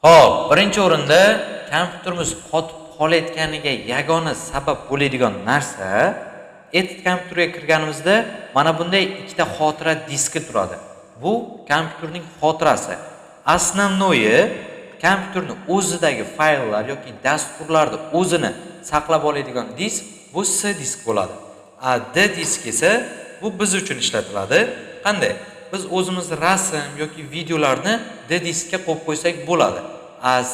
Xo'p, birinchi o'rinda kompyuterimiz qotib qolayotganiga yagona sabab bo'ladigan narsa, kompyuterga kirganimizda mana bunday ikkita xotira diski turadi. Bu kompyuterning xotirasi. Основное kompyuterning o'zidagi fayllar yoki dasturlarni o'zini saqlab oladigan disk bu C disk bo'ladi. D disk esa bu biz uchun ishlatiladi. Qanday? Biz o'zimiz rasm yoki videolarni D diskka qo'yib qo'ysak bo'ladi.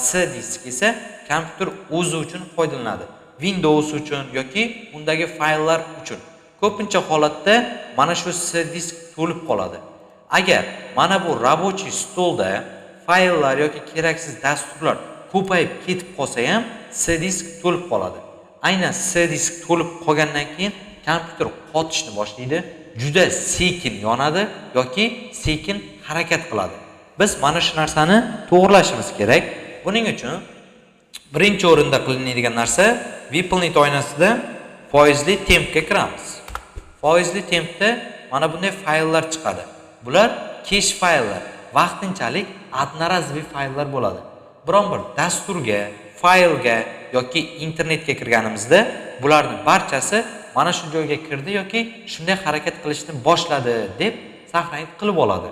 C disk esa kompyuter o'zi uchun foydalanadi. Windows uchun yoki undagi fayllar uchun. Ko'pincha holatda mana shu C disk to'lib qoladi. Agar mana bu rabochiy stolda fayllar yoki keraksiz dasturlar ko'payib ketib qolsa ham C disk to'lib qoladi. Aynan C disk to'lib qolgandan keyin kompyuter qotishni boshlaydi, juda sekin yonadi yoki sekin harakat qiladi. Biz mana shu narsani to'g'rilashimiz kerak. Buning uchun birinchi o'rinda qilinadigan narsa Vyplnit oynasida foizli tempga kiramiz. Foizli tempda mana bunday fayllar chiqadi. Bular cache fayllar, vaqtinchalik одноразовый fayllar bo'ladi. Biron bir dasturga, faylga yoki internetga kirganimizda bularning barchasi mana shu joyga kirdi yoki shunday harakat qilishni boshladi deb saqlanib qilib oladi.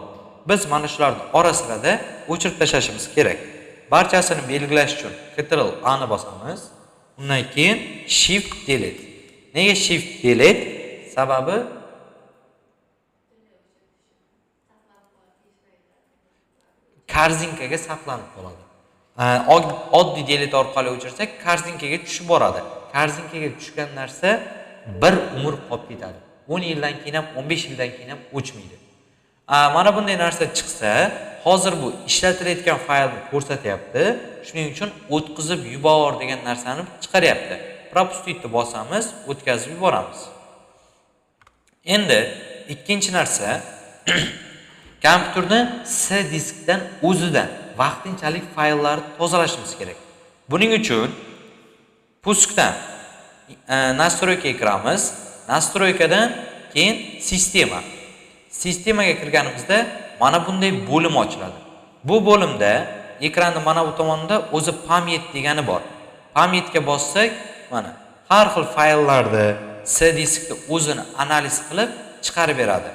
Biz mana shularni orasida o'chirib tashlashimiz kerak. Barchasini belgilash uchun Ctrl A ni bosamiz. Undan keyin Shift Delete. Nega Shift Delete? Sababi korzinkaga saqlanib qoladi. Oddiy delete orqali o'chirsak, korzinkaga tushib boradi. Korzinkaga tushgan narsa bir umr qolib ketadi. 10 yildan keyin ham, 15 yildan keyin ham o'chmaydi. Mana bunday narsa chiqsa, hozir bu ishlatilayotgan faylni ko'rsatyapti. Shuning uchun o'tkazib yubor degan narsani chiqaryapti. Propustitni bosamiz, o'tkazib yuboramiz. Endi ikkinchi narsa kompyuterni C diskdan o'zidan vaqtinchalik fayllarni tozalashimiz kerak. Buning uchun puskdan настройка kiramiz. Настройкаdan keyin sistema. Sistemaga kirganimizda mana bunday bo'lim ochiladi. Bu bo'limda ekranning mana bu tomonida o'zi pamyat degani bor. Pamyatga bossak, mana har xil fayllarni C diskda o'zini analiz qilib chiqarib beradi.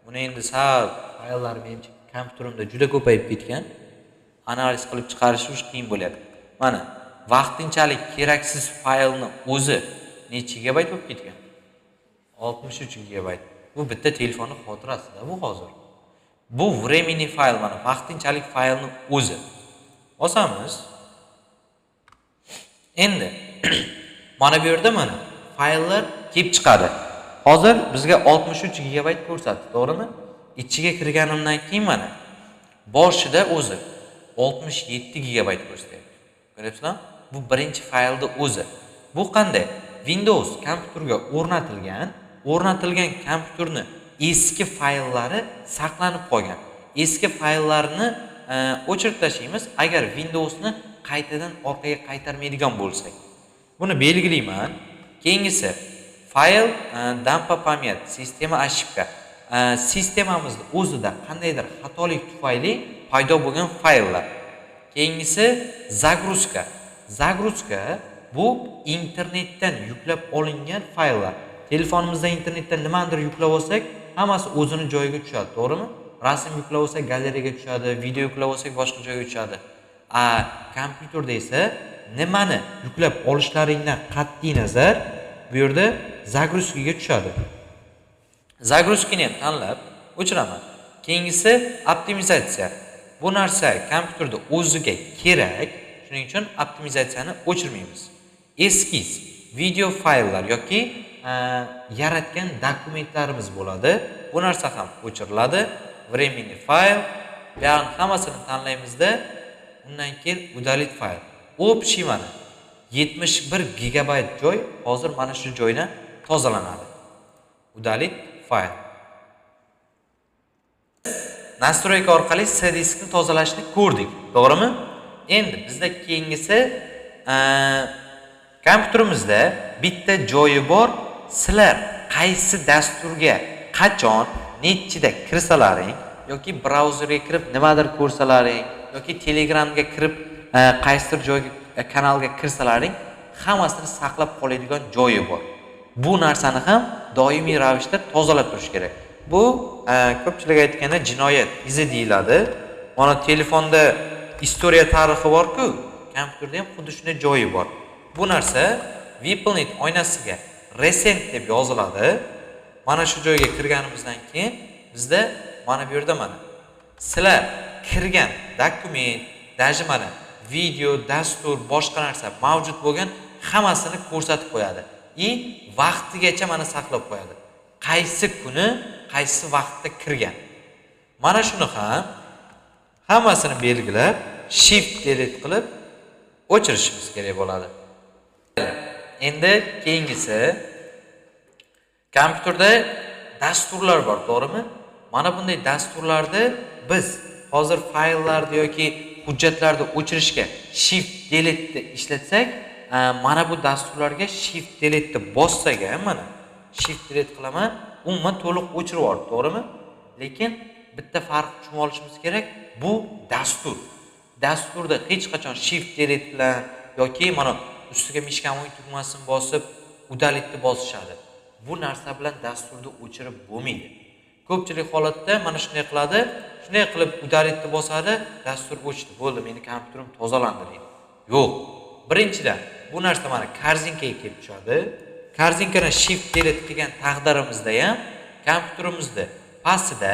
Buni endi sal fayllar menimcha kompyuterimda juda ko'payib ketgan. Analiz qilib chiqarish qiyin bo'lyapti. Mana vaqtinchalik keraksiz faylni o'zi necha gigabayt bo'lib ketgan? 63 gigabayt. Bu bitta telefonning xotirasida bu hozir. Bu временный fayl, mana vaqtinchalik faylni o'zi. Bosamiz. Endi mana bu yerda mana fayllar kelib chiqadi. Hozir bizga 63 gigabayt ko'rsatdi, to'g'rimi? Ichiga kirganimdan keyin mana boshida o'zi 67 gigabayt ko'rsatyapti. Ko'ryapsizlar? Bu birinchi faylning o'zi. Bu qanday? Windows kompyuterga o'rnatilgan kompyuterning eski fayllari saqlanib qolgan. Eski fayllarni o'chirib tashlaymiz agar Windowsni qaytadan orqaga qaytarmaydigan bo'lsak. Buni belgilayman. Keyingisi fayl dampa pamyat, sistema ошибка. Sistemamizning o'zida qandaydir xatolik tufayli paydo bo'lgan fayllar. Keyingisi загрузка. Загрузка bu internetdan yuklab olingan fayllar. Telefonimizda internetdan nimadir yuklab olsak, hammasi o'zini joyiga tushadi, to'g'rimi? Rasm yuklab olsak galeriyaga tushadi, video yuklab olsak boshqa joyga tushadi. Kompyuterda esa nimani yuklab olishlaringdan qat'iy nazar bu yerda загрузкаga tushadi. Загрузкani ham tanlab o'chiraman. Keyingisi optimizatsiya. Bu narsa kompyuterda o'ziga kerak, shuning uchun optimizatsiyani o'chirmaymiz. Eskiz video fayllar yoki yaratgan dokumentlarimiz bo'ladi. Bu narsa ham o'chiriladi. Временный fayl, bularning hammasini tanlaymizda, undan keyin удалить fayl. Общий mana 71 gigabayt joy hozir mana shu joydan tozalanadi. Удалить fayl. Настройка orqali C diskni tozalashni ko'rdik, to'g'rimi? Endi bizda keyingisi kompyuterimizda bitta joyi bor. Sizlar qaysi dasturga qachon, nechida kirsalaring yoki brauzerga kirib nimadir ko'rsalaring yoki Telegramga kirib qaysidir joyga kanalga kirsalaring, hammasini saqlab qoladigan joyi bor. Bu narsani ham doimiy ravishda tozalab turish kerak. Bu ko'pchilik aytganda jinoyat izi deyiladi. Mana telefonda istoriya tarixi bor-ku, kompyuterda ham xuddi shunday joyi bor. Bu narsa VIPNet oynasiga recent deb yoziladi. Mana shu joyga kirganimizdan keyin bizda mana bu yerda mana sizlar kirgan dokument, даже mana video, dastur, boshqa narsa mavjud bo'lgan hammasini ko'rsatib qo'yadi. Vaqtigacha mana saqlab qo'yadi. Qaysi kuni, qaysi vaqtda kirgan. Mana shuni ham hammasini belgilab, shift delete qilib o'chirishimiz kerak bo'ladi. Endi keyingisi kompyuterda dasturlar bor, to'g'rimi? Mana bunday dasturlarni biz hozir fayllarni yoki hujjatlarni o'chirishga shift delete ishlatsak, mana bu dasturlarga shift delete bossak, mana shift delete qilaman, umuman to'liq o'chirib yubordi, to'g'rimi? Lekin bitta farq tushunib olishimiz kerak, bu dastur. Dasturda hech qachon shift delete bilan yoki mana ustiga mishkan o'yin tugmasini bosib, udalitni bosishadi. Bu narsa bilan dasturni o'chirib bo'lmaydi. Ko'pchilik holatda mana shunday qiladi, shunday qilib udalitni bosadi, dastur o'chdi, bo'ldi, meni kompyuterim tozalandi deydi. Yo'q. Birinchidan, bu narsa mana korzinkaga kelib tushadi. Korzinkadan shift delete qilgan taqdirimizda ham kompyuterimizda pastida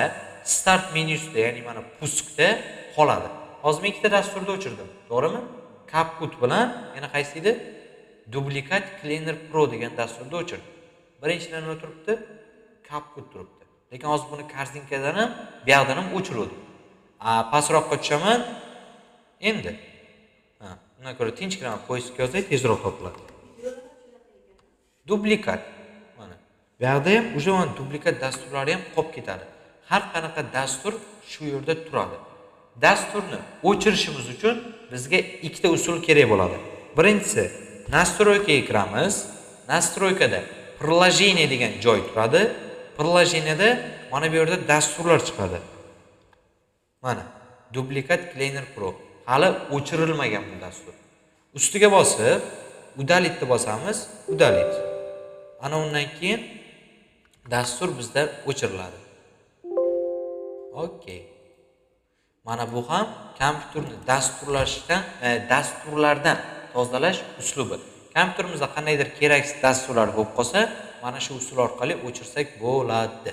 start menyusida, ya'ni mana puskda qoladi. Hozir men ikkita dasturni o'chirdim, to'g'rimi? CapCut bilan yana qaysi edi? Duplicate Cleaner Pro degan dasturni o'chirdim. Birinchidan o'tiribdi, CapCut turibdi. Lekin hozir buni korzinkadan ham, bu yoqdan ham o'chirdim. Pastroqqa tushaman. Endi. Bundan ko'ra tinchgina poyezd yozay, tezroq topiladi. Duplikat. Mana. Bu yoqda ham o'sha duplikat dasturlari ham qolib ketadi. Har qanaqa dastur shu yerda turadi. Dasturni o'chirishimiz uchun bizga ikkita usul kerak bo'ladi. Birinchisi, настройкаga kiramiz. Настройкада приложение degan joy turadi. Приложениеda mana bu yerda dasturlar chiqadi. Mana Duplicate Cleaner Pro. Hali o'chirilmagan bu dastur. Ustiga bosib, udalitni bosamiz, udalit. Ana undan keyin dastur bizda o'chiriladi. Okay. Mana bu ham kompyuterni dasturlardan tozalash uslubi. Kompyuterimizda qandaydir keraksiz dasturlar bo'lib qolsa, mana shu usul orqali o'chirsak bo'ladi.